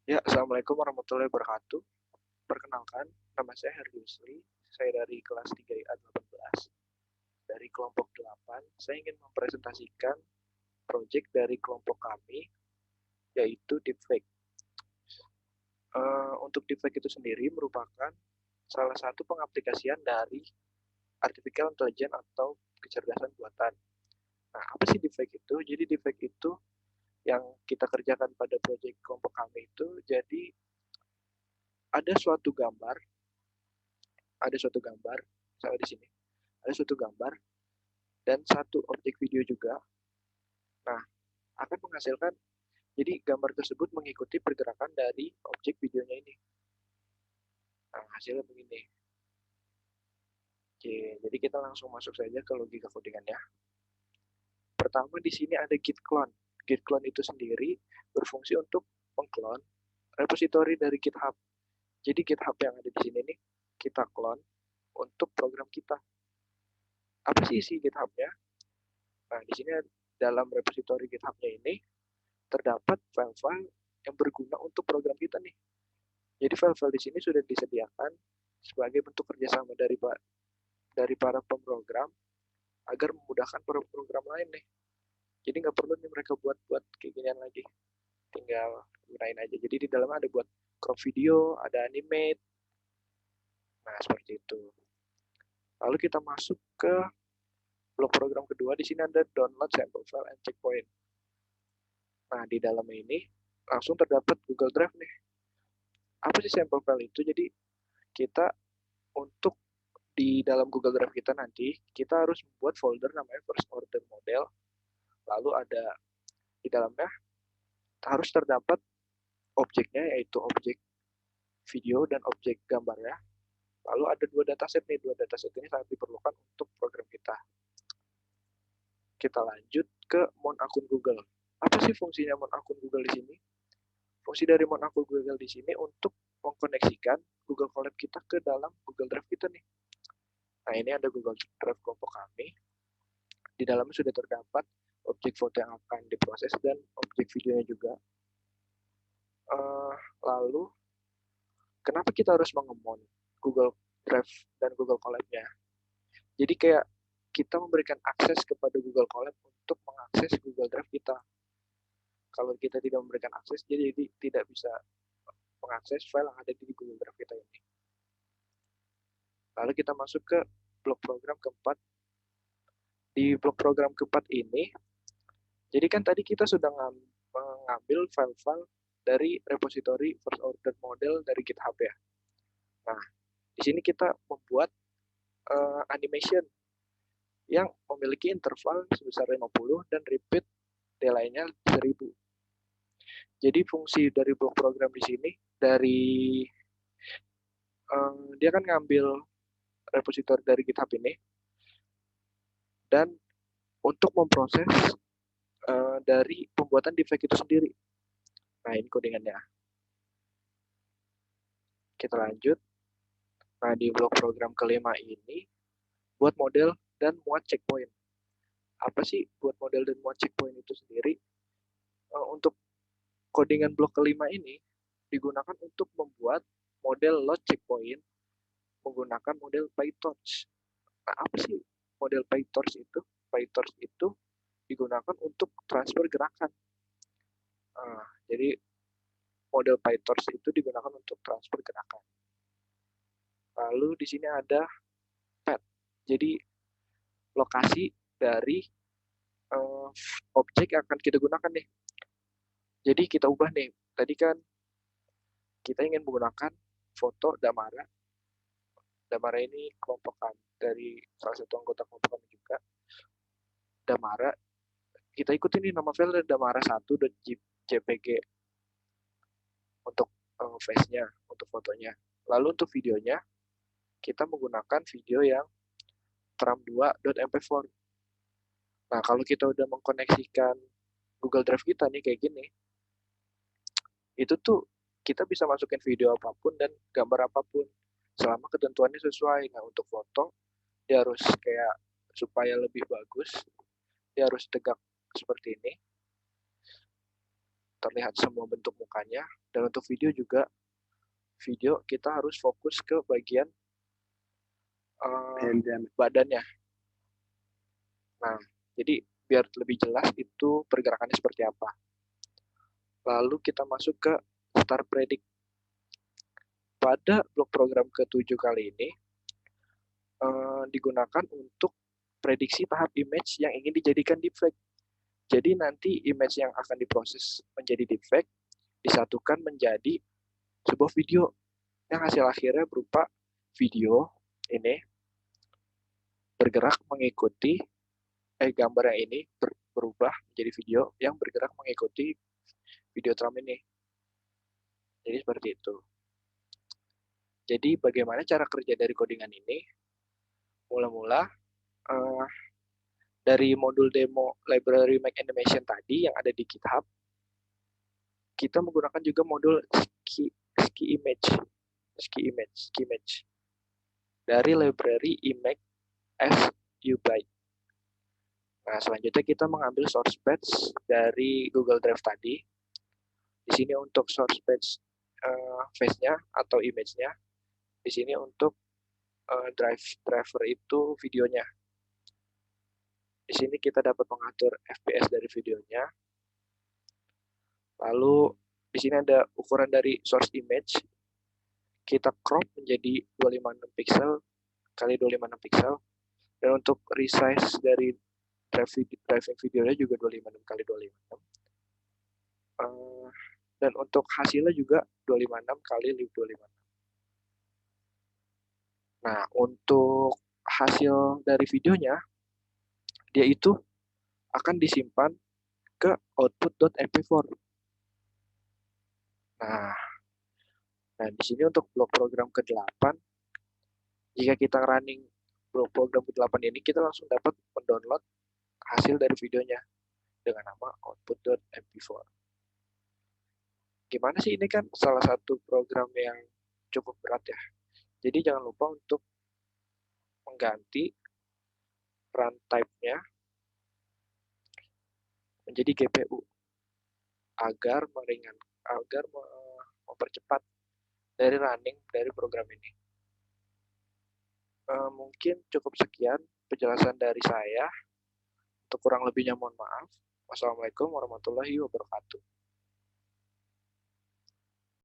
Ya, Assalamualaikum warahmatullahi wabarakatuh. Perkenalkan, nama saya Herdi Yusli. Saya dari kelas 3IA 18. Dari kelompok 8, saya ingin mempresentasikan proyek dari kelompok kami, yaitu deepfake. Untuk deepfake itu sendiri merupakan salah satu pengaplikasian dari artificial intelligence atau kecerdasan buatan. Nah, apa sih deepfake itu? Jadi deepfake itu yang kita kerjakan pada proyek kelompok kami itu, jadi ada suatu gambar, misalnya di sini, ada suatu gambar dan satu objek video juga. Nah, akan menghasilkan, jadi gambar tersebut mengikuti pergerakan dari objek videonya ini. Nah, hasilnya begini. Oke, jadi kita langsung masuk saja ke logika codingannya. Pertama di sini ada git clone. Git clone itu sendiri berfungsi untuk mengclone repository dari GitHub. Jadi GitHub yang ada di sini nih kita clone untuk program kita. Apa sih isi GitHub-nya? Nah, di sini dalam repository GitHub-nya ini terdapat file-file yang berguna untuk program kita nih. Jadi file-file di sini sudah disediakan sebagai bentuk kerjasama dari para pemrogram agar memudahkan para program lain nih. Jadi nggak perlu nih mereka buat kayak ginian lagi, tinggal gunain aja. Jadi di dalamnya ada buat crop video, ada animate, nah seperti itu. Lalu kita masuk ke blok program kedua. Di sini ada download sample file and checkpoint. Nah di dalam ini langsung terdapat Google Drive nih. Apa sih sample file itu? Jadi kita untuk di dalam Google Drive kita nanti, kita harus membuat folder namanya first order model. Lalu ada di dalamnya harus terdapat objeknya, yaitu objek video dan objek gambarnya. Lalu ada dua dataset nih, dua dataset ini sangat diperlukan untuk program kita. Kita lanjut ke mon akun Google. Apa sih fungsinya mon akun Google di sini? Fungsi dari mon akun Google di sini untuk mengkoneksikan Google Colab kita ke dalam Google Drive kita nih. Nah, ini ada Google Drive kelompok kami. Di dalamnya sudah terdapat objek foto yang akan diproses dan objek videonya juga. Lalu, kenapa kita harus mengemon Google Drive dan Google Colab-nya? Jadi kayak kita memberikan akses kepada Google Colab untuk mengakses Google Drive kita. Kalau kita tidak memberikan akses, jadi tidak bisa mengakses file yang ada di Google Drive kita ini. Lalu kita masuk ke blok program keempat. Di blok program keempat ini, jadi kan tadi kita sudah mengambil file-file dari repository first order model dari GitHub ya. Nah, di sini kita membuat animation yang memiliki interval sebesar 50 dan repeat delay-nya 1000. Jadi fungsi dari blok program di sini dari dia kan ngambil repository dari GitHub ini dan untuk memproses dari pembuatan deepfake itu sendiri. Nah, ini codingannya. Kita lanjut. Nah, di blok program kelima ini buat model dan muat checkpoint. Apa sih buat model dan muat checkpoint itu sendiri? Untuk codingan blok kelima ini digunakan untuk membuat model load checkpoint menggunakan model PyTorch. Nah, apa sih model PyTorch itu? PyTorch itu digunakan untuk transfer gerakan. Jadi model PyTorch itu digunakan untuk transfer gerakan. Lalu di sini ada path. Jadi lokasi dari objek yang akan kita gunakan nih. Jadi kita ubah nih. Tadi kan kita ingin menggunakan foto Damara. Damara ini kelompok kami, dari salah satu anggota kelompok kami juga. Damara, kita ikutin nih nama file Damara 1.jpg untuk face-nya, untuk fotonya. Lalu untuk videonya, kita menggunakan video yang tram2.mp4. Nah, kalau kita udah mengkoneksikan Google Drive kita nih kayak gini, itu tuh kita bisa masukin video apapun dan gambar apapun selama ketentuannya sesuai. Nah, untuk foto dia harus kayak supaya lebih bagus, dia harus tegak seperti ini. terlihat semua bentuk mukanya. Dan untuk video juga, video kita harus fokus ke bagian badannya. Nah, jadi biar lebih jelas itu pergerakannya seperti apa. Lalu kita masuk ke Start Predict. Pada blok program ke-7 kali ini, digunakan untuk prediksi tahap image yang ingin dijadikan deepfake. Jadi nanti image yang akan diproses menjadi deepfake disatukan menjadi sebuah video yang hasil akhirnya berupa video ini bergerak mengikuti gambar yang ini berubah menjadi video yang bergerak mengikuti video Trump ini. Jadi seperti itu. Jadi bagaimana cara kerja dari codingan ini? Mula-mula dari modul demo library Make Animation tadi yang ada di GitHub, kita menggunakan juga modul ski image dari library image as you byte. Nah, selanjutnya kita mengambil source batch dari Google Drive tadi. Di sini untuk source batch face-nya atau image-nya. Di sini untuk driver itu videonya. Di sini kita dapat mengatur FPS dari videonya. Lalu di sini ada ukuran dari source image. Kita crop menjadi 256 pixel kali 256 pixel. Dan untuk resize dari driving videonya juga 256 kali 256. Dan untuk hasilnya juga 256 kali 256. Nah, untuk hasil dari videonya, dia itu akan disimpan ke output.mp4. Nah, di sini untuk blok program ke-8, jika kita running blok program ke-8 ini, kita langsung dapat mendownload hasil dari videonya dengan nama output.mp4. Gimana sih, ini kan salah satu program yang cukup berat ya. Jadi jangan lupa untuk mengganti runtime-nya menjadi GPU agar mempercepat dari running dari program ini. Mungkin cukup sekian penjelasan dari saya. Untuk kurang lebihnya mohon maaf. Wassalamualaikum warahmatullahi wabarakatuh.